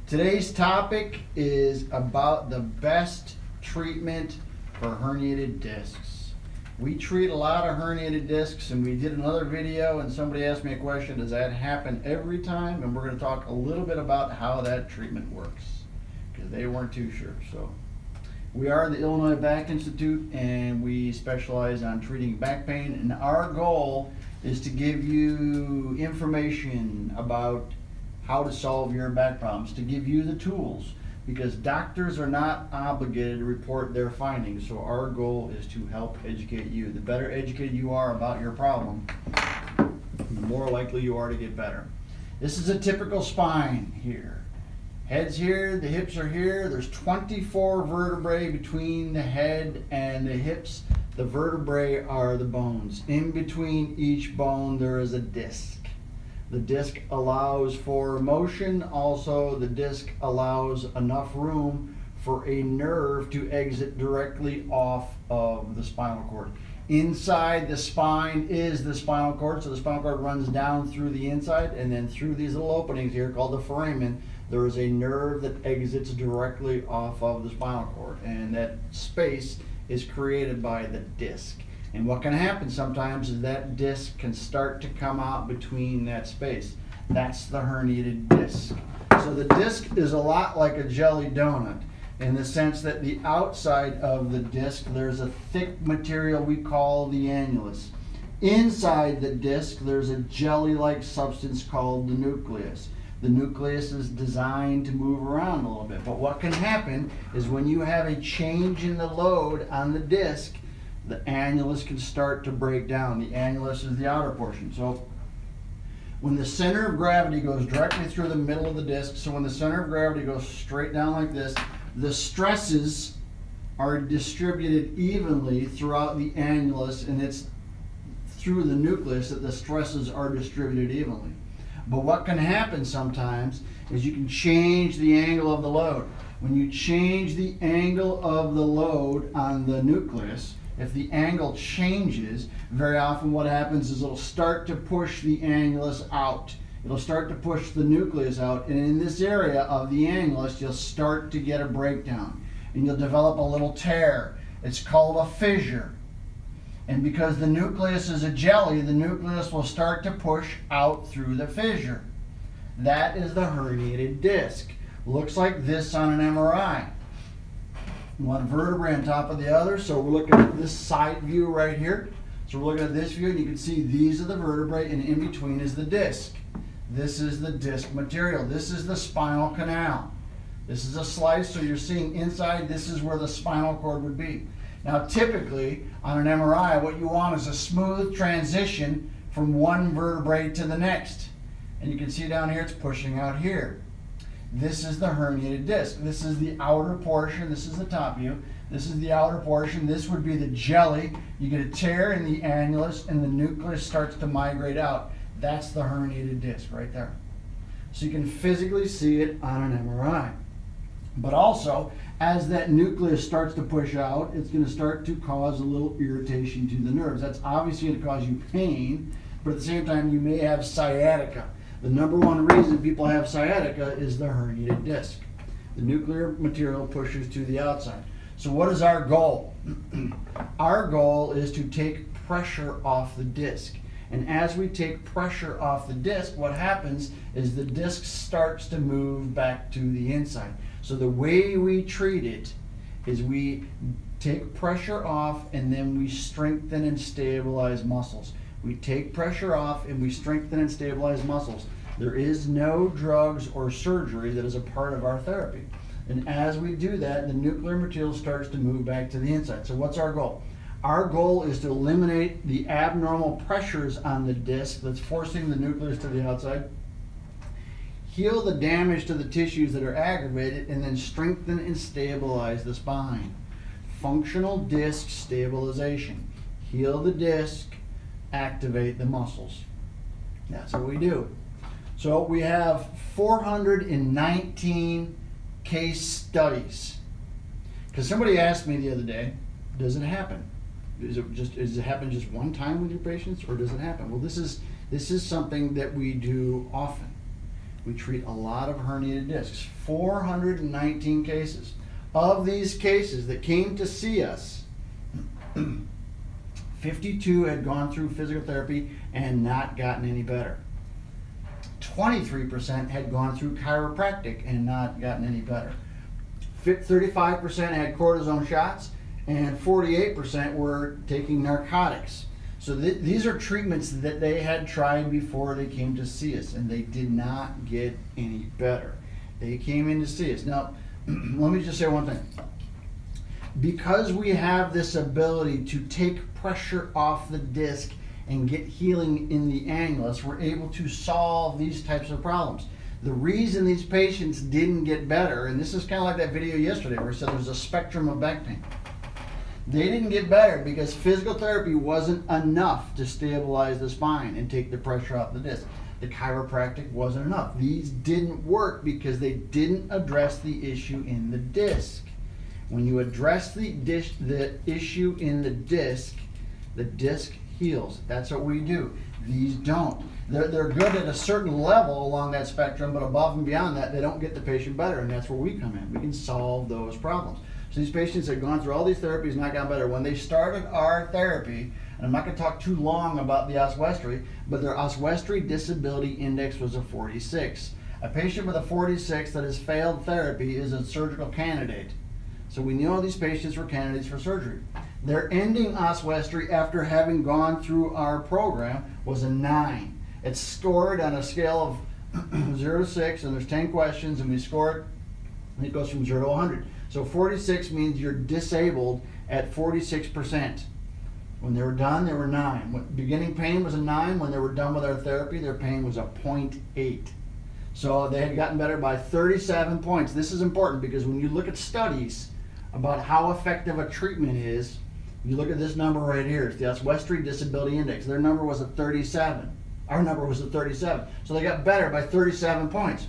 Today's topic is about the best treatment for herniated discs. We treat a lot of herniated discs, and we did another video and somebody asked me a question, does that happen every time? And we're going to talk a little bit about how that treatment works, because they weren't too sure. So we are the Illinois Back Institute, and we specialize on treating back pain, and our goal is to give you information about how to solve your back problems, to give you the tools, because doctors are not obligated to report their findings. So our goal is to help educate you. The better educated you are about your problem, the more likely you are to get better. This is a typical spine here. Head's here, the hips are here. There's 24 vertebrae between the head and the hips. The vertebrae are the bones. In between each bone there is a disc. The disc allows for motion. Also, the disc allows enough room for a nerve to exit directly off of the spinal cord. Inside the spine is the spinal cord, so the spinal cord runs down through the inside, and then through these little openings here called the foramen, there is a nerve that exits directly off of the spinal cord, and that space is created by the disc. And what can happen sometimes is that disc can start to come out between that space. That's the herniated disc. So the disc is a lot like a jelly donut, in the sense that the outside of the disc, there's a thick material we call the annulus. Inside the disc, there's a jelly-like substance called the nucleus. The nucleus is designed to move around a little bit. But what can happen is when you have a change in the load on the disc, the annulus can start to break down. The annulus is the outer portion. So when the center of gravity goes directly through the middle of the disc, so when the center of gravity goes straight down like this, the stresses are distributed evenly throughout the annulus, and it's through the nucleus that the stresses are distributed evenly. But what can happen sometimes is you can change the angle of the load. When you change the angle of the load on the nucleus, if the angle changes, very often what happens is it'll start to push the annulus out. It'll start to push the nucleus out, and in this area of the annulus, you'll start to get a breakdown, and you'll develop a little tear. It's called a fissure. And because the nucleus is a jelly, the nucleus will start to push out through the fissure. That is the herniated disc. Looks like this on an MRI. One vertebrae on top of the other, so we're looking at this side view right here. So we're looking at this view, and you can see these are the vertebrae, and in between is the disc. This is the disc material. This is the spinal canal. This is a slice, so you're seeing inside, this is where the spinal cord would be. Now typically, on an MRI, what you want is a smooth transition from one vertebrae to the next. And you can see down here, it's pushing out here. This is the herniated disc. This is the outer portion. This is the top view. This is the outer portion. This would be the jelly. You get a tear in the annulus, and the nucleus starts to migrate out. That's the herniated disc right there. So you can physically see it on an MRI. But also, as that nucleus starts to push out, it's going to start to cause a little irritation to the nerves. That's obviously going to cause you pain, but at the same time, you may have sciatica. The number one reason people have sciatica is the herniated disc. The nuclear material pushes to the outside. So what is our goal? Our goal is to take pressure off the disc. And as we take pressure off the disc, what happens is the disc starts to move back to the inside. So the way we treat it is we take pressure off, and then we strengthen and stabilize muscles. We take pressure off and we strengthen and stabilize muscles. There is no drugs or surgery that is a part of our therapy. And as we do that, the nuclear material starts to move back to the inside. So what's our goal? Our goal is to eliminate the abnormal pressures on the disc that's forcing the nucleus to the outside, heal the damage to the tissues that are aggravated, and then strengthen and stabilize the spine. Functional disc stabilization. Heal the disc, activate the muscles. That's what we do. So we have 419 case studies. Because somebody asked me the other day, does it happen? Does it happen just one time with your patients, or does it happen? Well, this is something that we do often. We treat a lot of herniated discs, 419 cases. Of these cases that came to see us, 52 had gone through physical therapy and not gotten any better. 23% had gone through chiropractic and not gotten any better. 35% had cortisone shots, and 48% were taking narcotics. So these are treatments that they had tried before they came to see us, and they did not get any better. They came in to see us. Now, let me just say one thing. Because we have this ability to take pressure off the disc and get healing in the annulus, we're able to solve these types of problems. The reason these patients didn't get better, and this is kind of like that video yesterday where I said there's a spectrum of back pain. They didn't get better because physical therapy wasn't enough to stabilize the spine and take the pressure off the disc. The chiropractic wasn't enough. These didn't work because they didn't address the issue in the disc. When you address the issue in the disc heals. That's what we do. These don't. They're good at a certain level along that spectrum, but above and beyond that, they don't get the patient better, and that's where we come in. We can solve those problems. So these patients had gone through all these therapies, not gotten better. When they started our therapy, and I'm not going to talk too long about the oswestry, but their oswestry disability index was a 46. A patient with a 46 that has failed therapy is a surgical candidate. So we know these patients were candidates for surgery. Their ending oswestry after having gone through our program was a 9. It's scored on a scale of 0 to 6, and there's 10 questions, and we score it, and it goes from 0 to 100. So 46 means you're disabled at 46%. When they were done, they were 9. When beginning pain was a 9. When they were done with our therapy, their pain was a 0.8. So they had gotten better by 37 points. This is important because when you look at studies about how effective a treatment is, you look at this number right here. It's the oswestry disability index. Their number was a 37. Our number was a 37. So they got better by 37 points.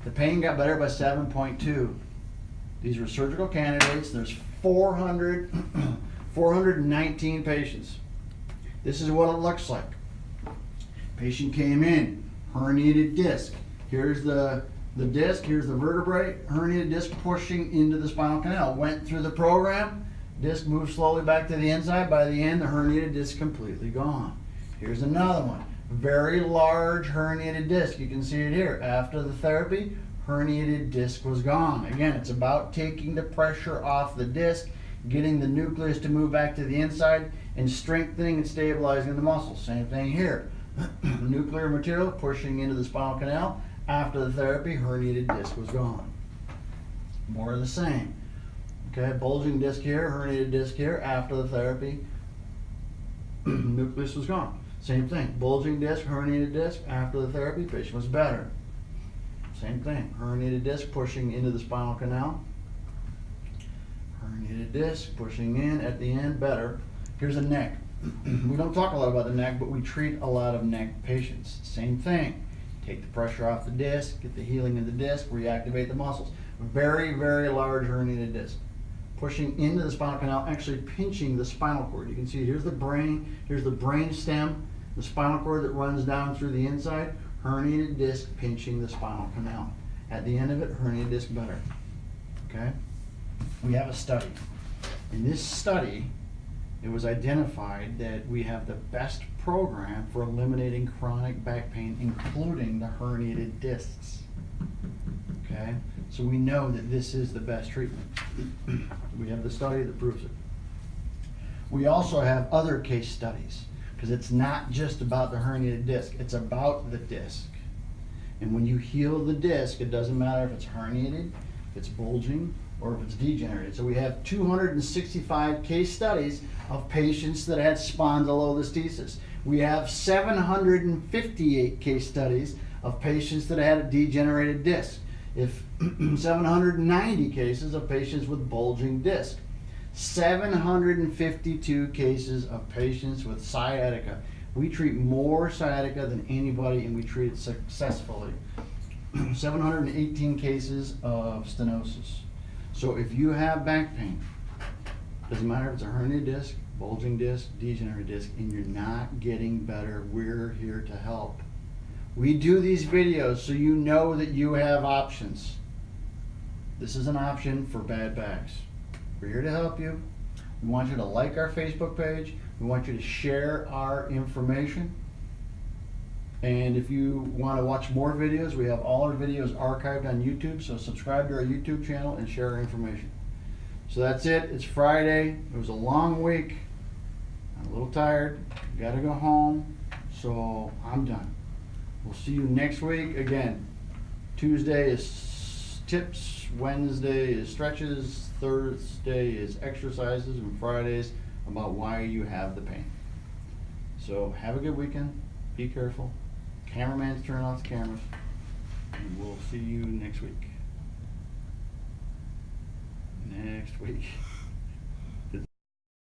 The pain got better by 7.2. These were surgical candidates. There's 419 patients. This is what it looks like. Patient came in, herniated disc. Here's the disc, here's the vertebrae, herniated disc pushing into the spinal canal. Went through the program, disc moved slowly back to the inside. By the end, the herniated disc completely gone. Here's another one. Very large herniated disc. You can see it here. After the therapy, herniated disc was gone. Again, it's about taking the pressure off the disc, getting the nucleus to move back to the inside, and strengthening and stabilizing the muscles. Same thing here. Nuclear material pushing into the spinal canal. After the therapy, herniated disc was gone. More of the same. Okay, bulging disc here, herniated disc here. After the therapy, nucleus was gone. Same thing. Bulging disc, herniated disc. After the therapy, patient was better. Same thing. Herniated disc pushing into the spinal canal. Herniated disc pushing in at the end, better. Here's a neck. We don't talk a lot about the neck, but we treat a lot of neck patients. Same thing. Take the pressure off the disc, get the healing of the disc, reactivate the muscles. Very, very large herniated disc. Pushing into the spinal canal, actually pinching the spinal cord. You can see here's the brain stem, the spinal cord that runs down through the inside. Herniated disc pinching the spinal canal. At the end of it, herniated disc better. Okay? We have a study. In this study, it was identified that we have the best program for eliminating chronic back pain, including the herniated discs. Okay? So we know that this is the best treatment. We have the study that proves it. We also have other case studies, because it's not just about the herniated disc, it's about the disc. And when you heal the disc, it doesn't matter if it's herniated, if it's bulging, or if it's degenerated. So we have 265 case studies of patients that had spondylolisthesis. We have 758 case studies of patients that had a degenerated disc. If 790 cases of patients with bulging disc. 752 cases of patients with sciatica. We treat more sciatica than anybody, and we treat it successfully. 718 cases of stenosis. So if you have back pain, doesn't matter if it's a herniated disc, bulging disc, degenerated disc, and you're not getting better, we're here to help. We do these videos so you know that you have options. This is an option for bad backs. We're here to help you. We want you to like our Facebook page. We want you to share our information. And if you want to watch more videos, we have all our videos archived on YouTube. So subscribe to our YouTube channel and share our information. So that's it. It's Friday. It was a long week. I'm a little tired. Got to go home. So I'm done. We'll see you next week. Again, Tuesday is tips, Wednesday is stretches, Thursday is exercises, and Fridays about why you have the pain. So have a good weekend. Be careful. Cameraman's turning off the cameras. And we'll see you next week. Next week.